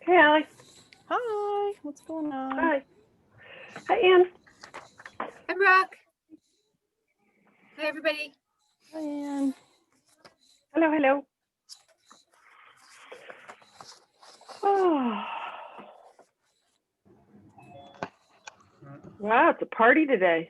Hey, Allie. Hi, what's going on? Hi. Hi, Ann. Hi, Brock. Hi, everybody. Hi, Ann. Hello, hello. Oh. Wow, it's a party today.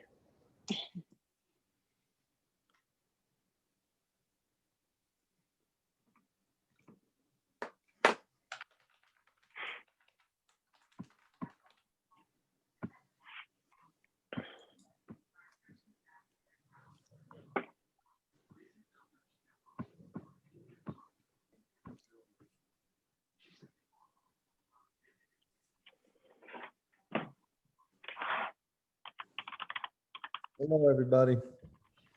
Hello, everybody.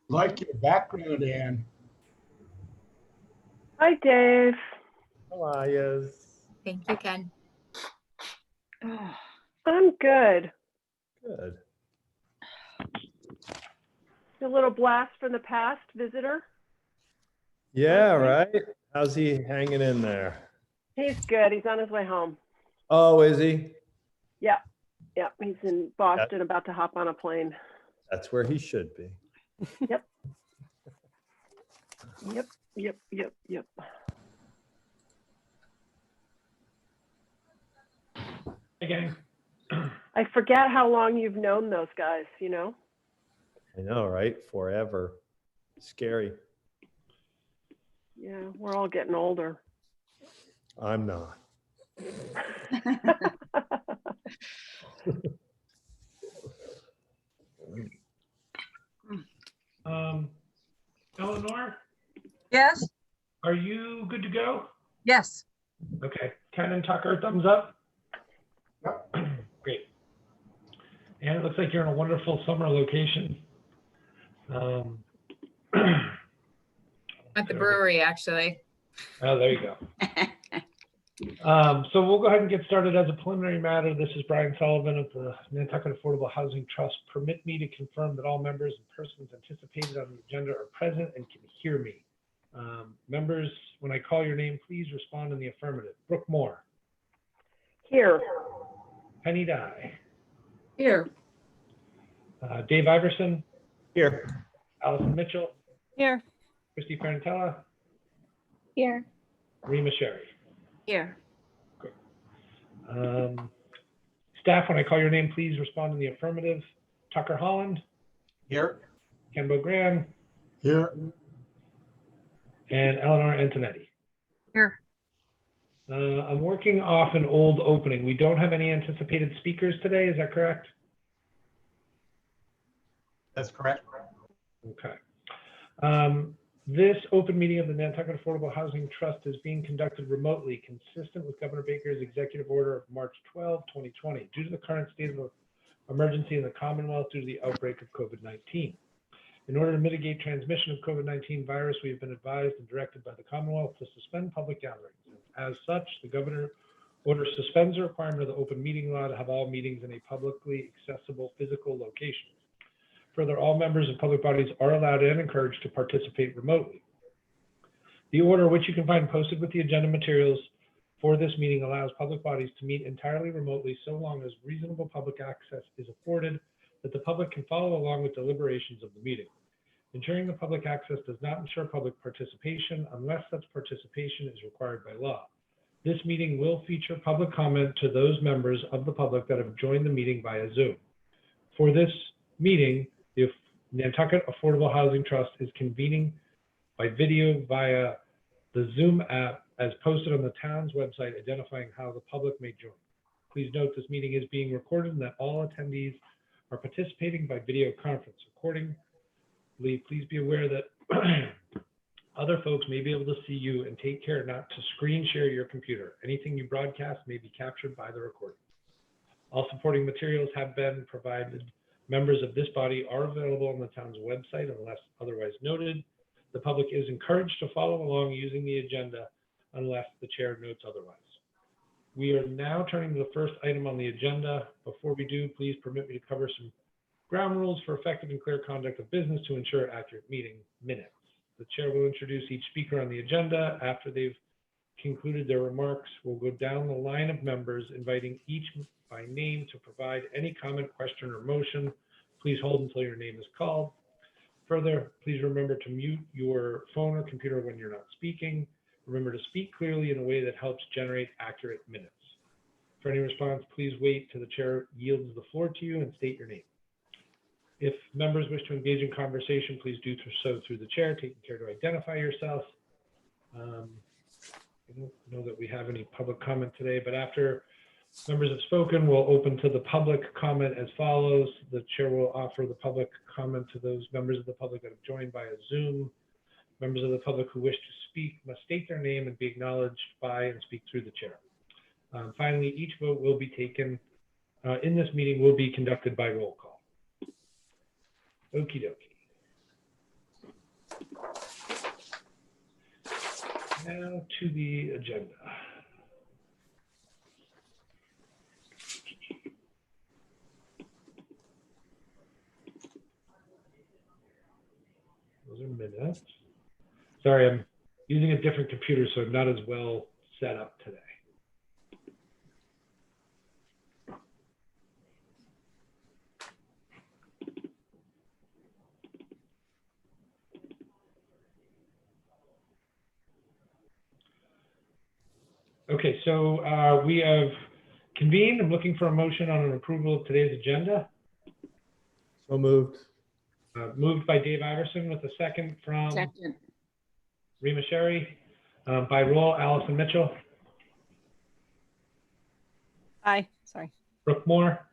Like your background, Ann. Hi, Dave. How are you? Thank you, Ken. I'm good. Good. A little blast from the past visitor. Yeah, Okay. right? How's he hanging in there? He's good. He's on his way home. Oh, is he? Yeah. Yeah. He's in Boston, about to hop on a plane. That's where he should be. Yep. Yep. Again. I forget how long you've known those guys, you know? I know, right? Forever. Scary. Yeah, we're all getting older. I'm not. Eleanor, Yes, are you good to go? yes. Okay. Ken and Tucker, thumbs up. Great. And it looks like you're in a wonderful summer location. At the brewery, actually. Oh, there you go. So we'll go ahead and get started. As a preliminary matter, this is Brian Sullivan of the Nantucket Affordable Housing Trust. Permit me to confirm that all members and persons anticipated on the agenda are present and can hear me. Members, when I call your name, please respond in the affirmative. Brooke Moore. Here. Penny Dye. Here. Dave Iverson. Here. Allison Mitchell. Here. Christy Ferrantella. Here. Rima Sherry. Here. Staff, when I call your name, please respond in the affirmative. Tucker Holland. Here. Kenbo Graham. Here. And Eleanor Antonetti. Here. I'm working off an old opening. We don't have any anticipated speakers today. Is that correct? That's correct. Okay. This open meeting of the Nantucket Affordable Housing Trust is being conducted remotely, consistent with Governor Baker's executive order of March 12, 2020, due to the current state of emergency in the Commonwealth due to the outbreak of COVID-19. In order to mitigate transmission of COVID-19 virus, we have been advised and directed by the Commonwealth to suspend public gatherings. As such, the Governor order suspends the requirement of the open meeting law to have all meetings in a publicly accessible physical location. Further, all members of public bodies are allowed and encouraged to participate remotely. The order, which you can find posted with the agenda materials for this meeting, allows public bodies to meet entirely remotely so long as reasonable public access is afforded that the public can follow along with deliberations of the meeting. Ensuring the public access does not ensure public participation unless such participation is required by law. This meeting will feature public comment to those members of the public that have joined the meeting via Zoom. For this meeting, the Nantucket Affordable Housing Trust is convening by video via the Zoom app as posted on the town's website, identifying how the public may join. Please note this meeting is being recorded and that all attendees are participating by video conference. Accordingly, please be aware that other folks may be able to see you, and take care not to screen share your computer. Anything you broadcast may be captured by the recording. All supporting materials have been provided. Members of this body are available on the town's website unless otherwise noted. The public is encouraged to follow along using the agenda unless the chair notes otherwise. We are now turning to the first item on the agenda. Before we do, please permit me to cover some ground rules for effective and clear conduct of business to ensure accurate meeting minutes. The chair will introduce each speaker on the agenda. After they've concluded their remarks, we'll go down the line of members, inviting each by name to provide any comment, question, or motion. Please hold until your name is called. Further, please remember to mute your phone or computer when you're not speaking. Remember to speak clearly in a way that helps generate accurate minutes. For any response, please wait till the chair yields the floor to you and state your name. If members wish to engage in conversation, please do so through the chair, taking care to identify yourself. I don't know that we have any public comment today, but after members have spoken, we'll open to the public comment as follows. The chair will offer the public comment to those members of the public that have joined via Zoom. Members of the public who wish to speak must state their name and be acknowledged by and speak through the chair. Finally, each vote will be taken in this meeting will be conducted by roll call. Okie dokie. Now to the agenda. Those are minutes. Sorry, I'm using a different computer, so I'm not as well set up today. Okay, so we have convened. I'm looking for a motion on an approval of today's agenda. So moved. Moved by Dave Iverson with a second from Second. Rima Sherry. By roll, Allison Mitchell, Aye. Sorry. Brooke Moore,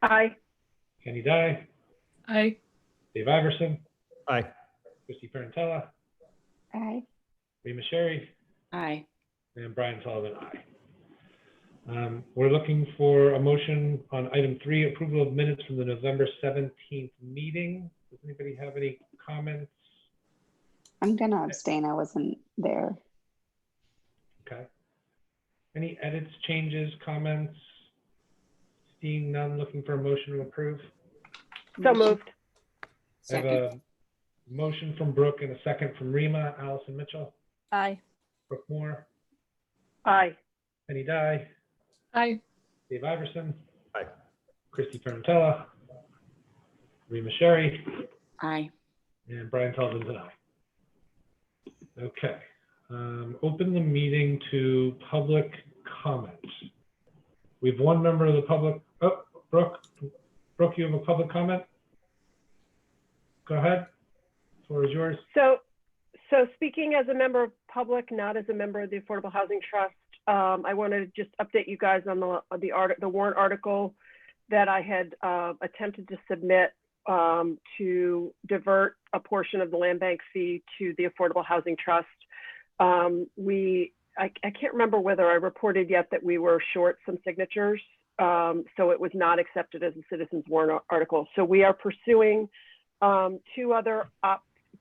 Aye. Kenny Dye, Aye. Dave Iverson, Aye. Christy Parentella, Aye. Rima Sherry, Aye. and Brian Sullivan, aye. We're looking for a motion on item 3, approval of minutes from the November 17th meeting. Does anybody have any comments? I'm gonna abstain. I wasn't there. Okay. Any edits, changes, comments? Seeing none, looking for a motion to approve. So moved. I have a motion from Brooke and a second from Rima. Allison Mitchell, Aye. Brooke Moore, Aye. Penny Dye, Aye. Dave Iverson, Aye. Christy Parentella, Rima Sherry, Aye. and Brian Sullivan's an aye. Okay. Open the meeting to public comment. We have one member of the public. Oh, Brooke, you have a public comment? Go ahead. The floor is yours. So speaking as a member of public, not as a member of the Affordable Housing Trust, I wanted to just update you guys on the warrant article that I had attempted to submit to divert a portion of the land bank fee to the Affordable Housing Trust. I can't remember whether I reported yet that we were short some signatures, so it was not accepted as a citizens warrant article. So we are pursuing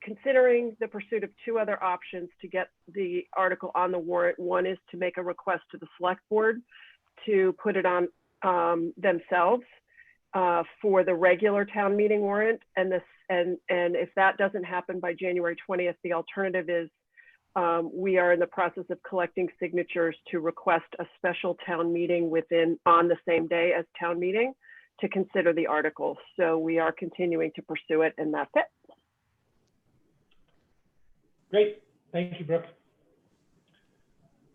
considering the pursuit of 2 other options to get the article on the warrant. One is to make a request to the select board to put it on themselves for the regular town meeting warrant. And if that doesn't happen by January 20th, the alternative is we are in the process of collecting signatures to request a special town meeting on the same day as town meeting to consider the article. So we are continuing to pursue it, and that's it. Great. Thank you, Brooke.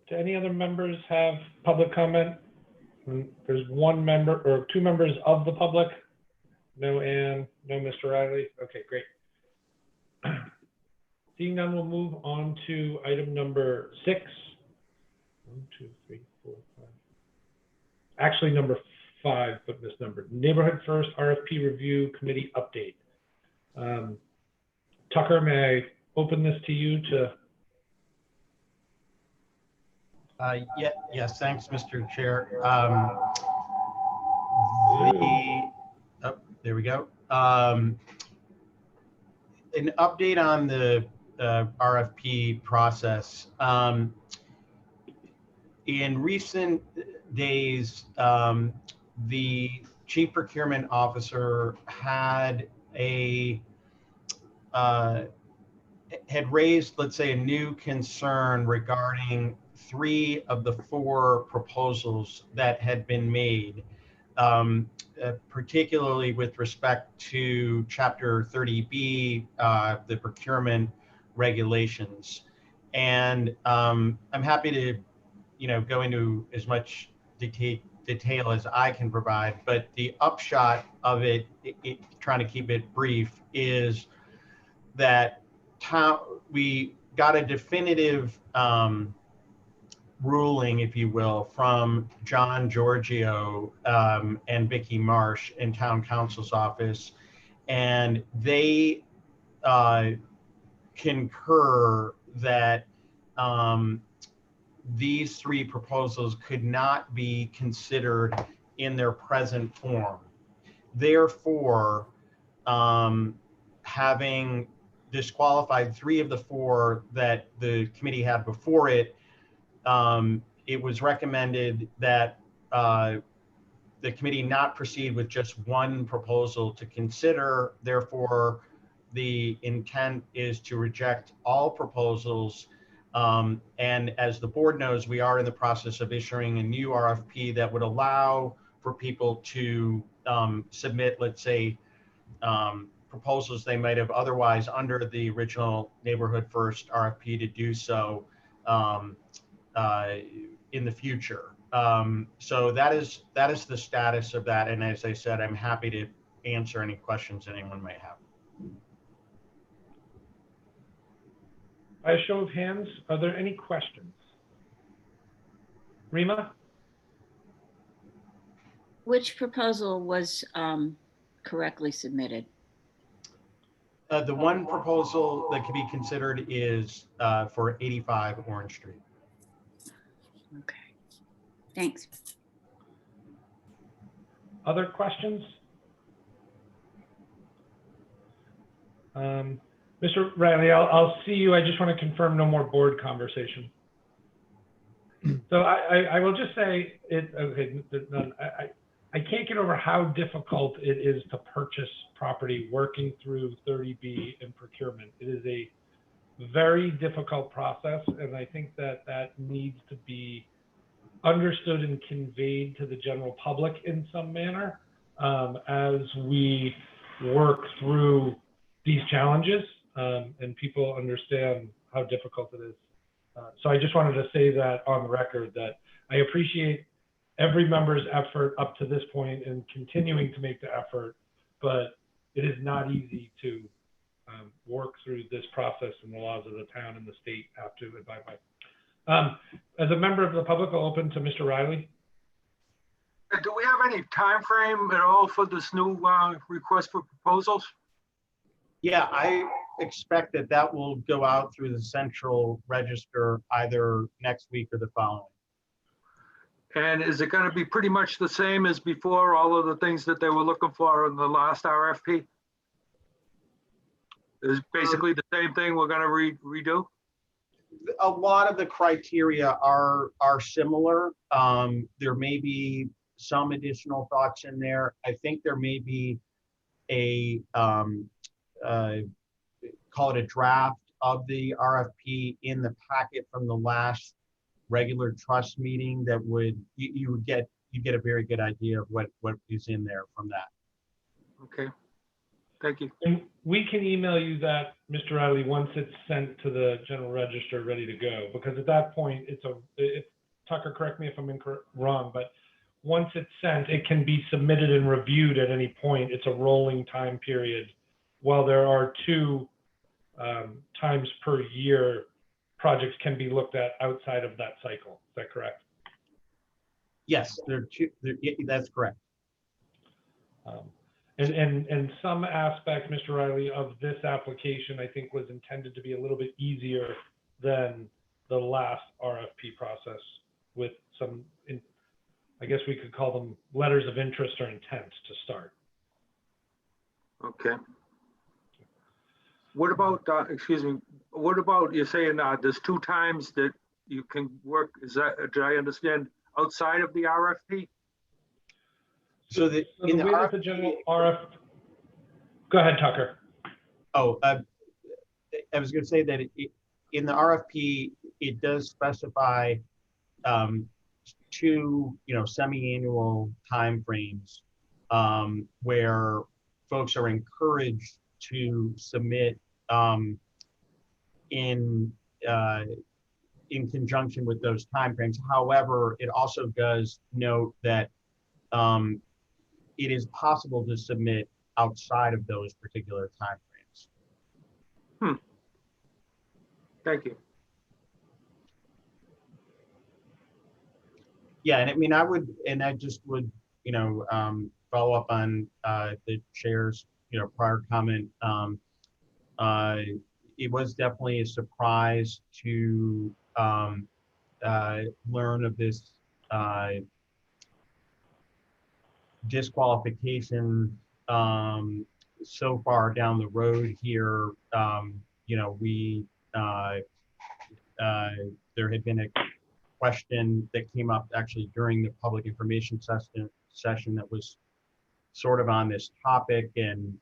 Do any other members have public comment? There's one member or 2 members of the public. No Ann, no Mr. Riley. Okay, great. Seeing none, we'll move on to item number 6. 1, 2, 3, 4, 5. Actually, number 5, but misnumbered. Neighborhood First RFP Review Committee update. Tucker, may I open this to you to? Yes, thanks, Mr. Chair. There we go. An update on the RFP process. In recent days, the Chief Procurement Officer had a had raised, let's say, a new concern regarding 3 of the 4 proposals that had been made, particularly with respect to Chapter 30B, the procurement regulations. And I'm happy to, go into as much detail as I can provide, but the upshot of it, trying to keep it brief, is that we got a definitive ruling, if you will, from John Giorgio and Vicky Marsh in Town Council's office, and they concur that these 3 proposals could not be considered in their present form. Therefore, having disqualified 3 of the 4 that the committee had before it, it was recommended that the committee not proceed with just 1 proposal to consider. Therefore, the intent is to reject all proposals. And as the board knows, we are in the process of issuing a new RFP that would allow for people to submit, let's say, proposals they might have otherwise under the original Neighborhood First RFP to do so in the future. So that is the status of that. And as I said, I'm happy to answer any questions anyone may have. By a show of hands, are there any questions? Rima? Which proposal was correctly submitted? The one proposal that can be considered is for 85 Orange Street. Okay, thanks. Other questions? Mr. Riley, I'll see you. I just want to confirm no more board conversation. So I will just say it. Okay, I can't get over how difficult it is to purchase property working through 30B and procurement. It is a very difficult process, and I think that needs to be understood and conveyed to the general public in some manner as we work through these challenges, and people understand how difficult it is. So I just wanted to say that on the record, that I appreciate every member's effort up to this point and continuing to make the effort, but it is not easy to work through this process, and the laws of the town and the state have to abide by. As a member of the public, I'll open to Mr. Riley. Do we have any time frame at all for this new request for proposals? Yeah, I expect that will go out through the central register either next week or the following. And is it going to be pretty much the same as before, all of the things that they were looking for in the last RFP? Is basically the same thing we're going to redo? A lot of the criteria are similar. There may be some additional thoughts in there. I think there may be a call it a draft of the RFP in the packet from the last regular trust meeting that would you get a very good idea of what is in there from that. Okay, thank you. And we can email you that, Mr. Riley, once it's sent to the general register ready to go, because at that point Tucker, correct me if I'm wrong, but once it's sent, it can be submitted and reviewed at any point. It's a rolling time period. While there are 2 times per year, projects can be looked at outside of that cycle. Is that correct? Yes, that's correct. And some aspects, Mr. Riley, of this application, I think, was intended to be a little bit easier than the last RFP process, with some, I guess we could call them letters of interest or intent to start. Okay. What about, excuse me, what about, you're saying there's 2 times that you can work, is that, did I understand, outside of the RFP? So the way the general RFP, go ahead, Tucker. Oh, I was going to say that in the RFP, it does specify two, semi-annual timeframes where folks are encouraged to submit in conjunction with those timeframes. However, it also does note that it is possible to submit outside of those particular timeframes. Thank you. Yeah, and I mean, I just would, follow up on the chair's, prior comment. It was definitely a surprise to learn of this disqualification so far down the road here. There had been a question that came up actually during the public information session that was sort of on this topic, and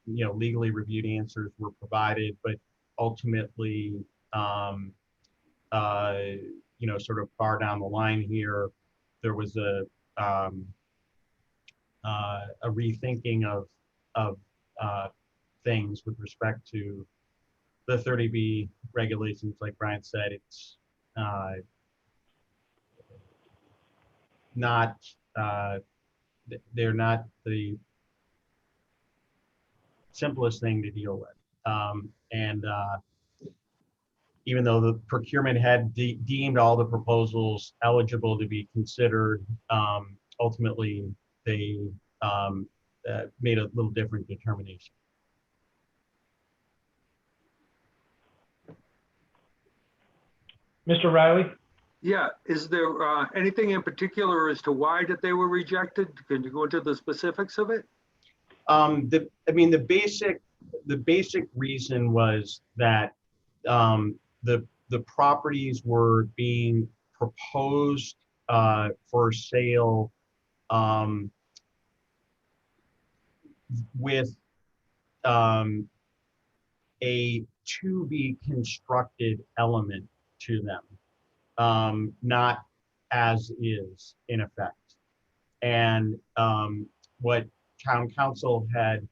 legally reviewed answers were provided, but ultimately sort of far down the line here, there was a rethinking of things with respect to the 30B regulations. Like Brian said, it's not, they're not the simplest thing to deal with. Even though the procurement had deemed all the proposals eligible to be considered, ultimately they made a little different determination. Mr. Riley? Yeah, is there anything in particular as to why that they were rejected? Can you go into the specifics of it? The basic reason was that the properties were being proposed for sale with a to be constructed element to them, not as is in effect. And what town council had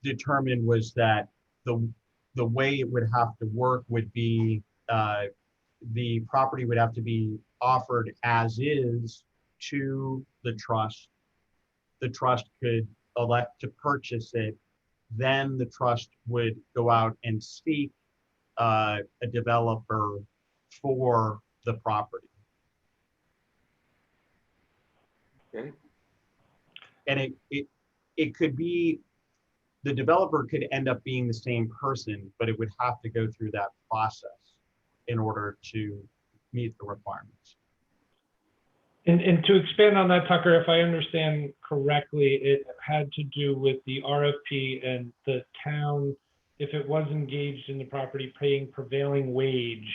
determined was that the way it would have to work would be the property would have to be offered as is to the trust. The trust could elect to purchase it. Then the trust would go out and seek a developer for the property. Okay. And it could be, the developer could end up being the same person, but it would have to go through that process in order to meet the requirements. And to expand on that, Tucker, if I understand correctly, it had to do with the RFP and the town, if it was engaged in the property, paying prevailing wage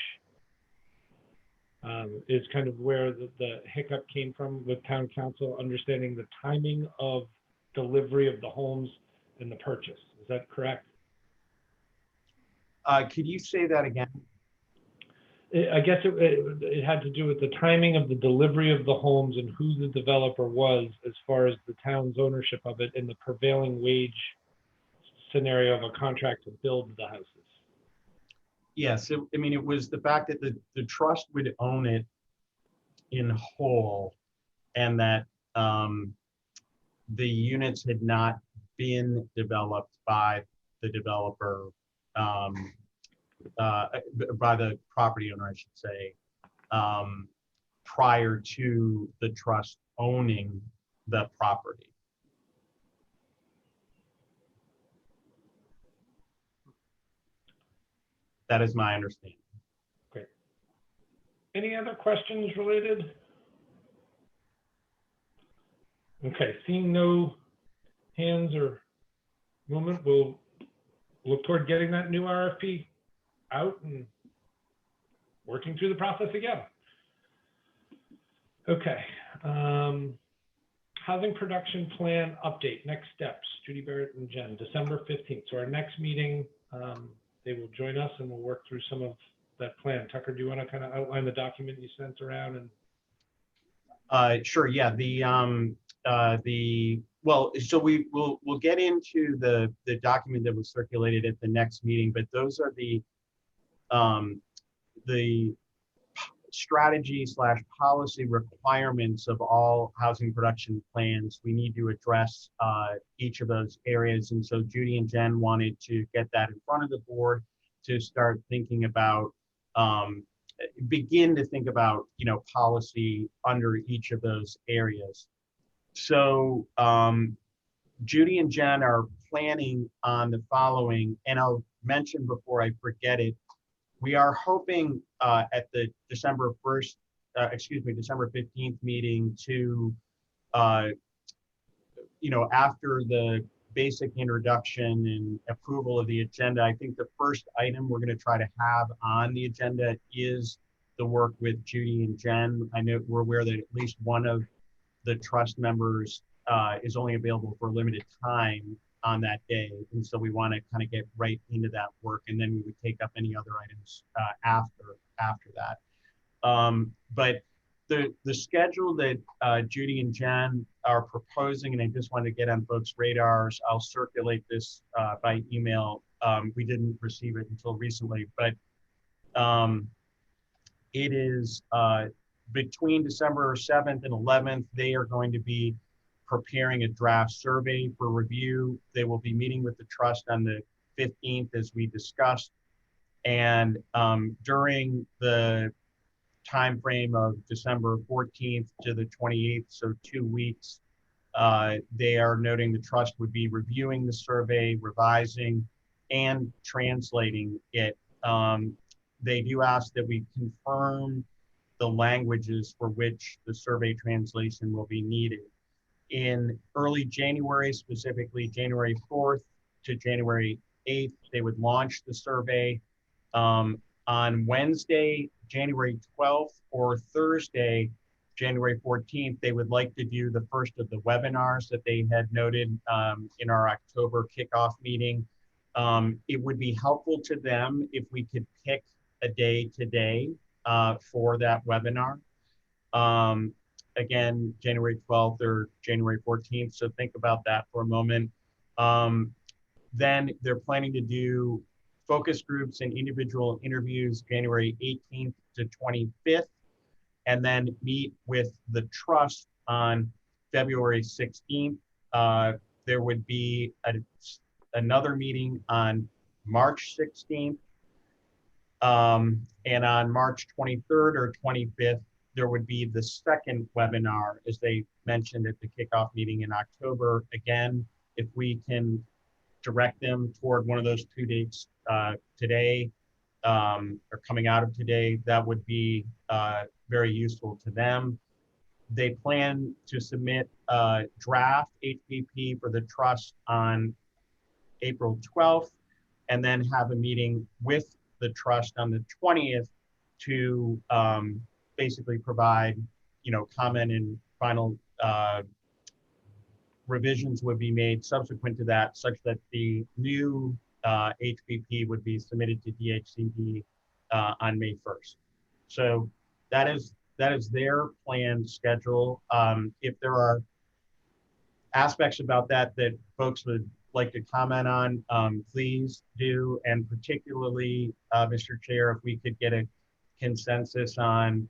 is kind of where the hiccup came from with town council, understanding the timing of delivery of the homes and the purchase. Is that correct? Could you say that again? I guess it had to do with the timing of the delivery of the homes and who the developer was as far as the town's ownership of it and the prevailing wage scenario of a contract to build the houses. Yes, it was the fact that the trust would own it in whole, and that the units had not been developed by the developer, by the property owner, I should say, prior to the trust owning the property. That is my understanding. Great. Any other questions related? Okay, seeing no hands or movement, we'll look toward getting that new RFP out and working through the process again. Okay. Housing production plan update, next steps, Judy Barrett and Jen, December 15th. So our next meeting, they will join us and we'll work through some of that plan. Tucker, do you want to kind of outline the document you sent around? And Sure, yeah, well, so we'll get into the document that was circulated at the next meeting, but those are the strategy / policy requirements of all housing production plans. We need to address each of those areas. And so Judy and Jen wanted to get that in front of the board to start thinking about, begin to think about, policy under each of those areas. So Judy and Jen are planning on the following, and I'll mention before I forget it, we are hoping at the December 15th meeting to, after the basic introduction and approval of the agenda, I think the first item we're going to try to have on the agenda is the work with Judy and Jen. I know we're aware that at least one of the trust members is only available for a limited time on that day. And so we want to kind of get right into that work, and then we would take up any other items after that. But the schedule that Judy and Jen are proposing, and I just want to get on folks' radars, I'll circulate this by email. We didn't receive it until recently, but it is between December 7th and 11th, they are going to be preparing a draft survey for review. They will be meeting with the trust on the 15th, as we discussed. And during the time frame of December 14th to the 28th, so 2 weeks, they are noting the trust would be reviewing the survey, revising, and translating it. They do ask that we confirm the languages for which the survey translation will be needed. In early January, specifically January 4th to January 8th, they would launch the survey. On Wednesday, January 12th, or Thursday, January 14th, they would like to do the first of the webinars that they had noted in our October kickoff meeting. It would be helpful to them if we could pick a day today for that webinar. Again, January 12th or January 14th. So think about that for a moment. Then they're planning to do focus groups and individual interviews January 18th to 25th, and then meet with the trust on February 16th. There would be another meeting on March 16th. And on March 23rd or 25th, there would be the second webinar, as they mentioned at the kickoff meeting in October. Again, if we can direct them toward one of those 2 dates today, or coming out of today, that would be very useful to them. They plan to submit a draft HPP for the trust on April 12th, and then have a meeting with the trust on the 20th to basically provide, comment, and final revisions would be made subsequent to that, such that the new HPP would be submitted to DHCD on May 1st. So that is their planned schedule. If there are aspects about that folks would like to comment on, please do. And particularly, Mr. Chair, if we could get a consensus on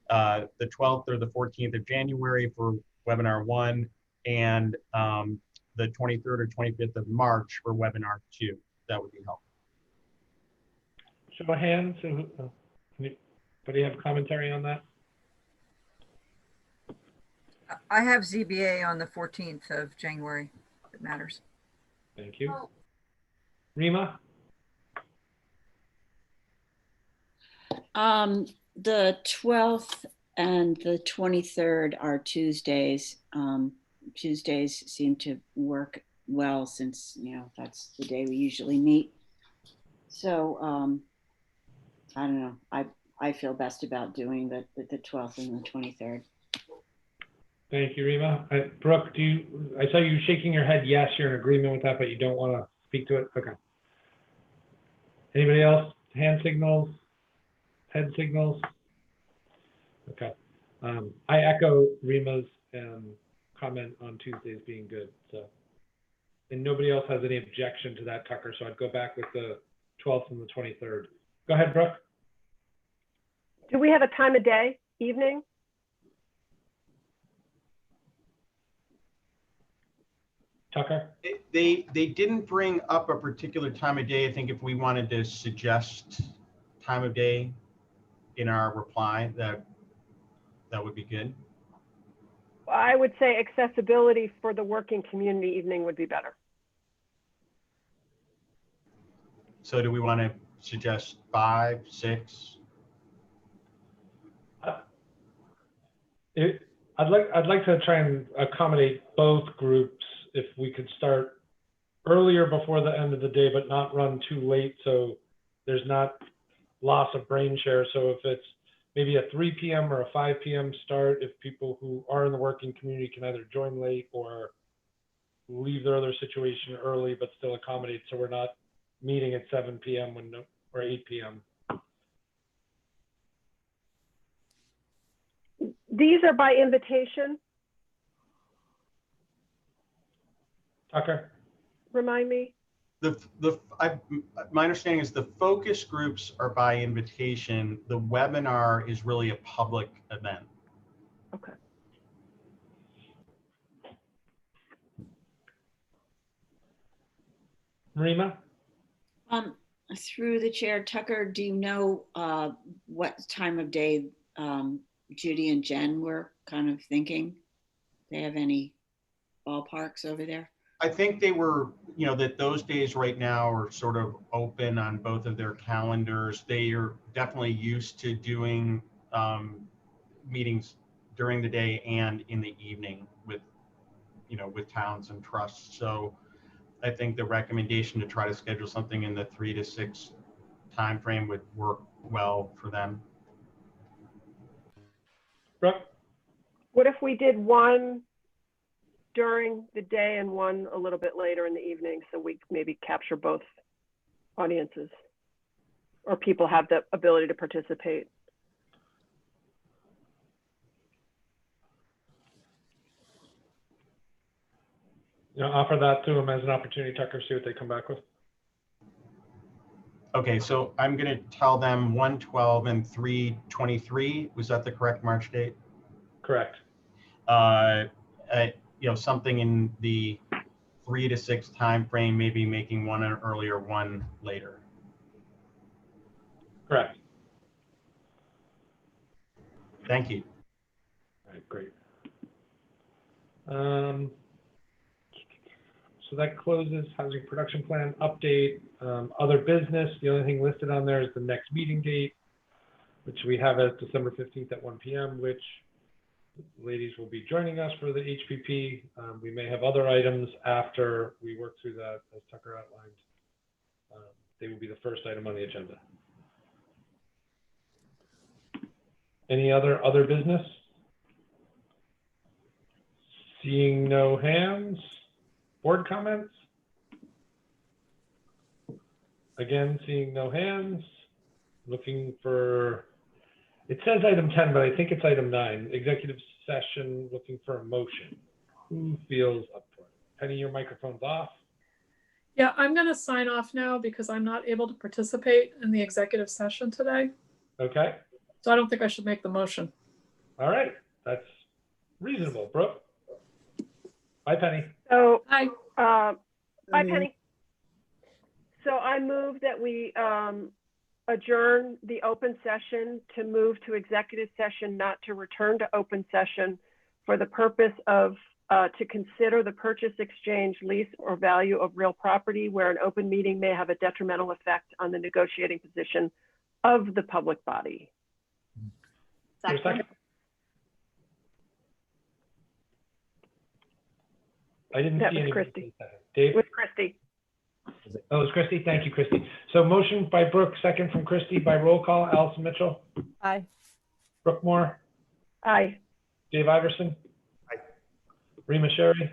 the 12th or the 14th of January for webinar 1, and the 23rd or 25th of March for webinar 2, that would be helpful. show of hands, anybody have commentary on that? I have ZBA on the 14th of January, if it matters. Thank you. Rima? The 12th and the 23rd are Tuesdays. Tuesdays seem to work well since, that's the day we usually meet. So I don't know. I feel best about doing the 12th and the 23rd. Thank you, Rima. Brooke, I saw you shaking your head. Yes, you're in agreement with that, but you don't want to speak to it. Okay. Anybody else? Hand signals, head signals? Okay. I echo Rima's comment on Tuesdays being good. So, and nobody else has any objection to that, Tucker. So I'd go back with the 12th and the 23rd. Go ahead, Brooke. Do we have a time of day, evening? Tucker? They didn't bring up a particular time of day. I think if we wanted to suggest time of day in our reply, that would be good. I would say accessibility for the working community evening would be better. So do we want to suggest 5, 6? I'd like to try and accommodate both groups if we could start earlier before the end of the day, but not run too late so there's not loss of brain share. So if it's maybe a 3 p.m. or a 5 p.m. start, if people who are in the working community can either join late or leave their other situation early, but still accommodate so we're not meeting at 7 p.m. or 8 p.m. These are by invitation, Tucker? remind me. My understanding is the focus groups are by invitation. The webinar is really a public event. Okay. Rima? Through the chair, Tucker, do you know what time of day Judy and Jen were kind of thinking? They have any ballparks over there? I think they were, that those days right now are sort of open on both of their calendars. They are definitely used to doing meetings during the day and in the evening with towns and trusts. So I think the recommendation to try to schedule something in the 3 to 6 timeframe would work well for them. Brooke? What if we did one during the day and one a little bit later in the evening, so we maybe capture both audiences or people have the ability to participate? Offer that to them as an opportunity, Tucker, see what they come back with. Okay, so I'm going to tell them 1/12 and 3/23. Was that the correct March date? Correct. Something in the 3 to 6 time frame, maybe making one earlier, one later. Correct. Thank you. All right, great. So that closes housing production plan update. Other business, the only thing listed on there is the next meeting date, which we have as December 15th at 1 p.m., which ladies will be joining us for the HPP. We may have other items after we work through that, as Tucker outlined. They will be the first item on the agenda. Any other business? Seeing no hands. Board comments? Again, seeing no hands. Looking for, it says item 10, but I think it's item 9. Executive session, looking for a motion. Who feels up for it? Penny, your microphone's off. Yeah, I'm going to sign off now because I'm not able to participate in the executive session today. Okay. So I don't think I should make the motion. All right. That's reasonable. Brooke? Bye, Penny. So, Hi. bye, Penny. So I move that we adjourn the open session to move to executive session, not to return to open session, for the purpose of to consider the purchase, exchange, lease, or value of real property where an open meeting may have a detrimental effect on the negotiating position of the public body. Second. I didn't That see was any. Christy. Dave? With Christy. Oh, it's Christy. Thank you, Christy. So motion by Brooke, second from Christy by roll call. Allison Mitchell, Aye. Brooke Moore, Aye. Dave Iverson. Aye. Rima Sherry,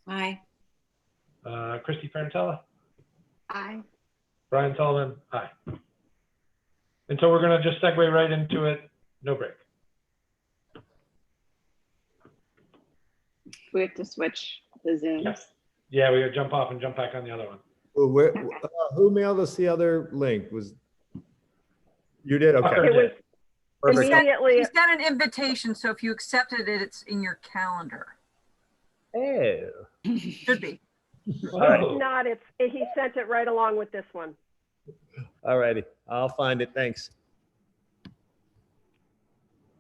Aye. Christy Parentella, Aye. Brian Sullivan, aye. And so we're gonna just segue right into it, no break. We have to switch the Zooms. Yes. Yeah, we gotta jump off and jump back on the other one. Well, who mailed us the other link? Was you did? Tucker Okay. It was did. Perfect. immediately, He sent an invitation, so if you accepted it, it's in your calendar. Oh. Should be. Whoa. not, he sent it right along with this one. All righty. I'll find it. Thanks.